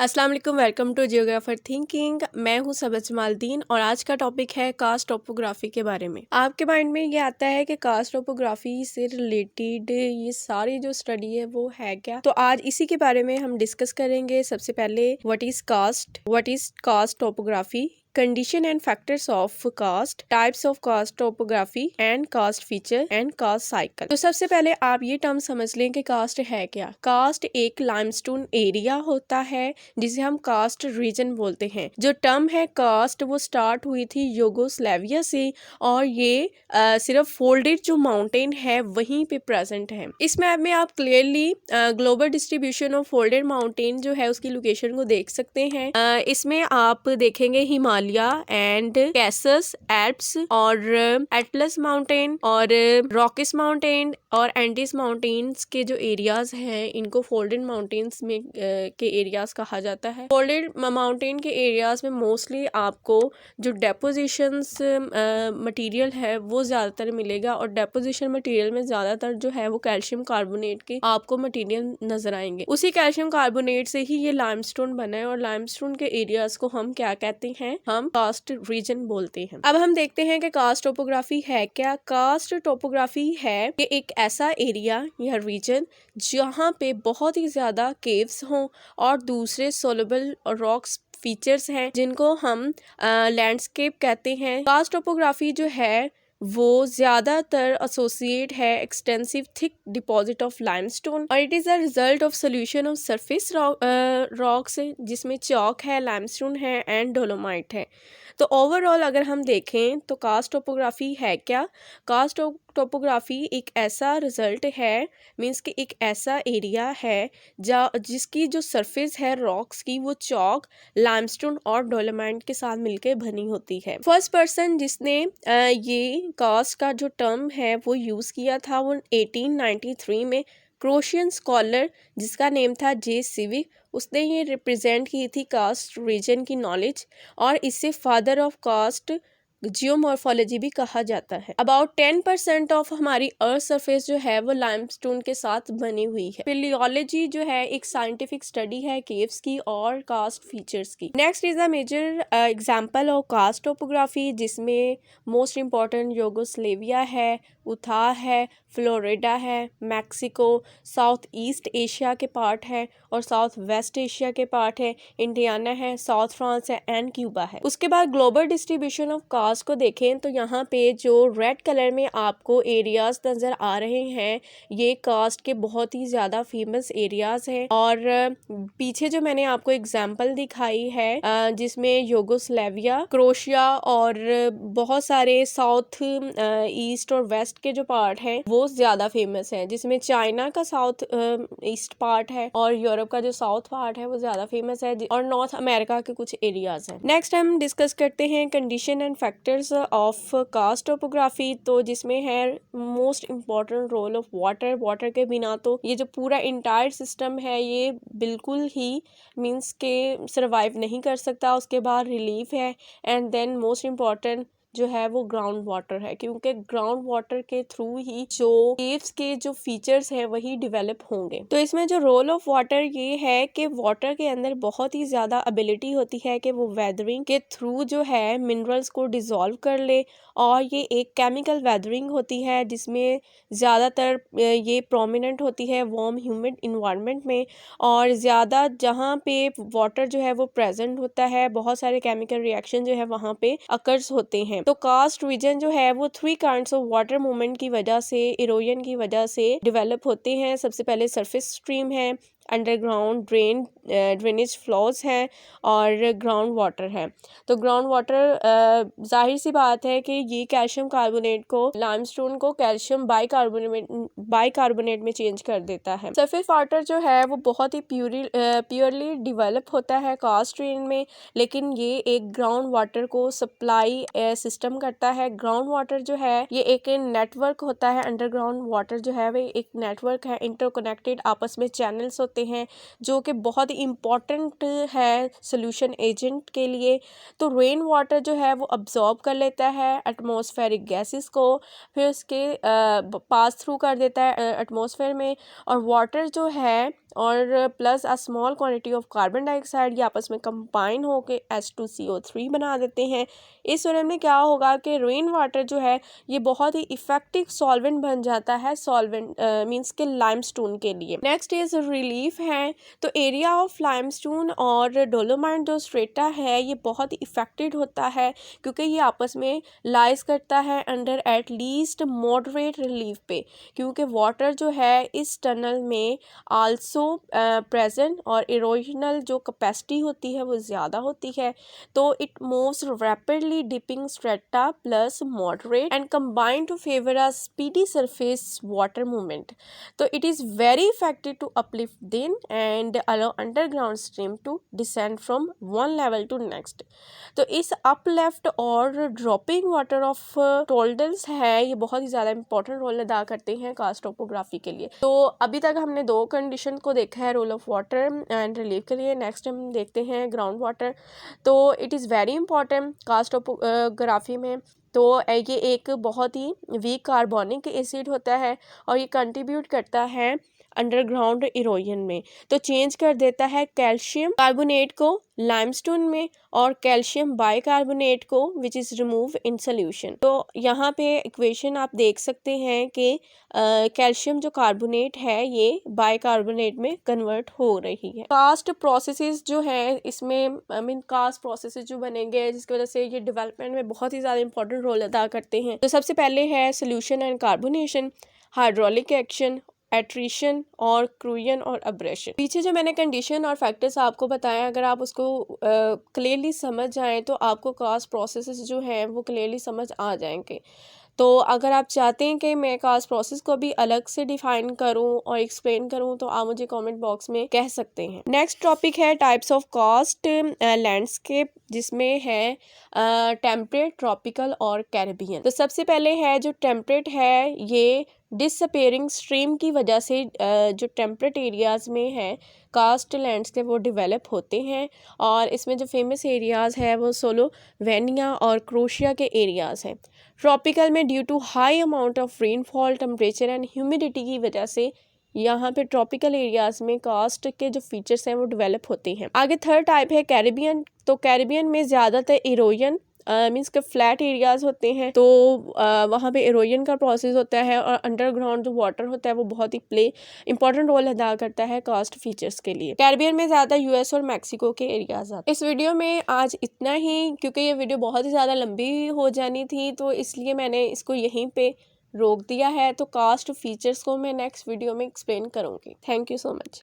अस्सलाम वालेकुम, welcome to geographer thinking. मैं हूं सबज जमालदीन और आज का टॉपिक है कास्ट टोपोग्राफी के बारे में। आपके माइंड में ये आता है कि कास्ट टोपोग्राफी से रिलेटेड ये सारी जो स्टडी है वो है क्या, तो आज इसी के बारे में हम डिस्कस करेंगे। सबसे पहले what is karst topography, condition and factors of karst, types of karst topography and karst feature and karst cycle. तो सबसे पहले आप ये टर्म समझ लें कि कास्ट है क्या। कास्ट एक लाइमस्टोन एरिया होता है जिसे हम कास्ट रीजन बोलते हैं। जो टर्म है कास्ट वो स्टार्ट हुई थी यूगोस्लाविया से और ये सिर्फ फोल्डेड जो माउंटेन है वहीं पे प्रेजेंट है। इस मैप में आप clearly global distribution of folded mountain जो है उसकी लोकेशन को देख सकते हैं। इसमें आप देखेंगे हिमालय एंड कैसस, एल्प्स और एटलस माउंटेन और रॉकिस माउंटेन और एंडीज माउंटेन्स के जो एरियाज हैं इनको फोल्डेड माउंटेन्स में के एरियाज कहा जाता है। फोल्डेड माउंटेन के एरियाज में मोस्टली आपको जो डेपोजिशंस मटेरियल है वो ज्यादातर मिलेगा और डेपोजिशन मटेरियल में ज्यादातर जो है वो कैल्शियम कार्बोनेट के आपको मटेरियल नजर आएंगे। उसी कैल्शियम कार्बोनेट से ही ये लाइमस्टोन बना है और लाइमस्टोन के एरियाज को हम क्या कहते हैं, हम कास्ट रीजन बोलते हैं। अब हम देखते हैं कि कास्ट टोपोग्राफी है क्या। कास्ट टोपोग्राफी है कि एक ऐसा एरिया या रीजन जहाँ पे बहुत ही ज्यादा केव्स हों और दूसरे सोलबल रॉक्स फीचर्स हैं जिनको हम लैंडस्केप कहते हैं। कास्ट टोपोग्राफी जो है वो ज्यादातर एसोसिएट है extensive thick deposit of limestone और it is a result of solution of surface rocks जिसमें चॉक है, लाइमस्टोन है एंड डोलोमाइट है। तो ओवरऑल अगर हम देखें तो कास्ट टोपोग्राफी है क्या। कास्ट टोपोग्राफी एक ऐसा रिजल्ट है, मीन्स कि एक ऐसा एरिया है जिसकी जो सरफेस है रॉक्स की वो चॉक, लाइमस्टोन और डोलोमाइट के साथ मिलकर बनी होती है। फर्स्ट पर्सन जिसने ये कास्ट का जो टर्म है वो यूज किया था वो 1893 में क्रोशियन स्कॉलर जिसका नेम था जे सिविक, उसने ये रिप्रेजेंट की थी कास्ट रीजन की नॉलेज और इसे फादर ऑफ कास्ट जियोमॉर्फोलॉजी भी कहा जाता है। अबाउट 10% ऑफ हमारी अर्थ सरफेस जो है वो लाइमस्टोन के साथ बनी हुई है। पिलियोलॉजी जो है एक साइंटिफिक स्टडी है केव्स की और कास्ट फीचर्स की। Next is a major example of karst topography जिसमें मोस्ट इम्पॉर्टेंट यूगोस्लाविया है, उथा है, फ्लोरिडा है, मैक्सिको, साउथ ईस्ट एशिया के पार्ट है और साउथ वेस्ट एशिया के पार्ट है, इंडियाना है, साउथ फ्रांस है एंड क्यूबा है। उसके बाद ग्लोबल डिस्ट्रीब्यूशन ऑफ कास्ट को देखें तो यहाँ पे जो रेड कलर में आपको एरियाज नजर आ रहे हैं ये कास्ट के बहुत ही ज्यादा फेमस एरियाज हैं और पीछे जो मैंने आपको एग्जाम्पल दिखाई है जिसमें यूगोस्लाविया, क्रोशिया और बहुत सारे साउथ ईस्ट और वेस्ट के जो पार्ट हैं वो ज्यादा फेमस है, जिसमें चाइना का साउथ ईस्ट पार्ट है और यूरोप का जो साउथ पार्ट है वो ज्यादा फेमस है और नॉर्थ अमेरिका के कुछ एरियाज हैं। नेक्स्ट हम डिस्कस करते हैं condition and factors of karst topography, तो जिसमें है most important role of water. Water के बिना तो ये जो पूरा इंटायर सिस्टम है ये बिल्कुल ही मीन्स के सर्वाइव नहीं कर सकता। उसके बाद रिलीफ है एंड देन मोस्ट इम्पॉर्टेंट जो है वो ग्राउंड वाटर है, क्योंकि ग्राउंड वाटर के थ्रू ही जो केव्स के जो फीचर्स हैं वही डेवलप होंगे। तो इसमें जो रोल ऑफ वाटर ये है कि वाटर के अंदर बहुत ही ज्यादा एबिलिटी होती है कि वो वेदरिंग के थ्रू जो है मिनरल्स को डिसॉल्व कर ले और ये एक केमिकल वेदरिंग होती है जिसमें ज़्यादातर ये प्रोमिनेंट होती है वार्म ह्यूमिड इन्वायरमेंट में और ज़्यादा जहाँ पे वाटर जो है वो प्रेजेंट होता है बहुत सारे केमिकल रिएक्शन जो है वहाँ पे अकर्स होते हैं। तो कास्ट रीजन जो है वो 3 काइंड्स ऑफ वाटर मूवमेंट की वजह से, इरोजन की वजह से डेवलप होते हैं। सबसे पहले सरफेस स्ट्रीम है, अंडरग्राउंड ड्रेनेज फ्लोज हैं और ग्राउंड वाटर है। तो ग्राउंड वाटर जाहिर सी बात है कि ये कैल्शियम कार्बोनेट को, लाइमस्टोन को कैल्शियम बाइकार्बोनेट में चेंज कर देता है। सरफेस वाटर जो है वो बहुत ही प्योरली डेवलप होता है कास्ट रेन में, लेकिन ये एक ग्राउंड वाटर को सप्लाई सिस्टम करता है। ग्राउंड वाटर जो है ये एक नेटवर्क होता है, अंडरग्राउंड वाटर जो है वो एक नेटवर्क है, इंटरकनेक्टेड आपस में चैनल्स होते होते हैं जो कि बहुत ही इम्पॉर्टेंट है सोल्यूशन एजेंट के लिए। तो रेन वाटर जो है वो अब्जॉर्ब कर लेता है एटमॉस्फेरिक गैसेस को, फिर उसके पास थ्रू कर देता है एटमॉस्फेयर में, और वाटर जो है और plus a small quantity of carbon dioxide ये आपस में कंबाइन होकर H2CO3 बना देते हैं। इस सूरत में क्या होगा कि रेन वाटर जो है ये बहुत ही इफेक्टिव सॉल्वेंट बन जाता है, सॉल्वेंट मींस के लाइमस्टोन के लिए। नेक्स्ट इज रिलीफ है। तो एरिया ऑफ लाइमस्टोन और डोलोमाइट जो स्ट्रेटा है ये बहुत ही इफेक्टेड होता है क्योंकि ये आपस में लाइज करता है under at least moderate relief पे, क्योंकि वाटर जो है इस टनल में आल्सो प्रेजेंट और इरोजनल जो कैपेसिटी होती है वो ज़्यादा होती है। तो it moves rapidly dipping strata plus moderate and combine to favour a speedy surface water movement. तो it is very effective to uplift then and allow underground stream to descend from one level to next. तो इस uplift और dropping water of टोल्डल्स है ये बहुत ही ज़्यादा important role अदा करते हैं कास्ट टोपोग्राफी के लिए। तो अभी तक हमने दो कंडीशन को देखा है role of water and relief के लिए। नेक्स्ट हम देखते हैं ग्राउंड वाटर। तो it is very important karst topography में। तो ये एक बहुत ही वीक कार्बोनिक एसिड होता है और ये कंट्रीब्यूट करता है अंडरग्राउंड इरोजन में। तो चेंज कर देता है कैल्शियम कार्बोनेट को लाइमस्टोन में और कैल्शियम बाइकार्बोनेट को which is remove in solution. तो यहाँ पे इक्वेशन आप देख सकते हैं कि कैल्शियम जो कार्बोनेट है ये बाइकार्बोनेट में कन्वर्ट हो रही है। कास्ट प्रोसेसेस जो है इसमें कास्ट प्रोसेसेस जो बनेंगे जिसकी वजह से ये डेवलपमेंट में बहुत ही ज़्यादा इंपॉर्टेंट रोल अदा करते हैं। तो सबसे पहले है solution and carbonation, hydraulic action, attrition और क्रूजन और अब्रेशन। पीछे जो मैंने कंडीशन और फैक्टर्स आपको बताया अगर आप उसको क्लियरली समझ जाएं तो आपको कास्ट प्रोसेसेस जो हैं वो क्लियरली समझ आ जाएंगे। तो अगर आप चाहते हैं कि मैं कास्ट प्रोसेस को भी अलग से डिफाइन करूं और एक्सप्लेन करूं तो आप मुझे कमेंट बॉक्स में कह सकते हैं। नेक्स्ट टॉपिक है टाइप्स ऑफ कास्ट लैंडस्केप, जिसमें है टेम्परेट, ट्रॉपिकल और कैरिबियन। तो सबसे पहले है जो टेम्परेट है ये डिसअपेयरिंग स्ट्रीम की वजह से जो टेम्परेट एरियाज़ में है कास्ट लैंडस्केप वो डेवलप होते हैं, और इसमें जो फेमस एरियाज़ है वो सोलोवेनिया और क्रोशिया के एरियाज़ हैं। ट्रॉपिकल में due to high amount of rainfall, temperature and humidity की वजह से यहाँ पे ट्रॉपिकल एरियाज़ में कास्ट के जो फीचर्स हैं वो डेवलप होते हैं। आगे थर्ड टाइप है कैरिबियन। तो कैरिबियन में ज़्यादातर इरोजन मीन्स के फ्लैट एरियाज़ होते हैं, तो वहाँ पे इरोजन का प्रोसेस होता है और अंडरग्राउंड जो वाटर होता है वो बहुत ही इंपॉर्टेंट रोल अदा करता है कास्ट फीचर्स के लिए। कैरिबियन में ज़्यादा यूएस और मैक्सिको के एरियाज आते हैं। इस वीडियो में आज इतना ही, क्योंकि ये वीडियो बहुत ही ज़्यादा लंबी हो जानी थी तो इसलिए मैंने इसको यहीं पे रोक दिया है। तो कास्ट फीचर्स को मैं नेक्स्ट वीडियो में एक्सप्लेन करूँगी। Thank you so much.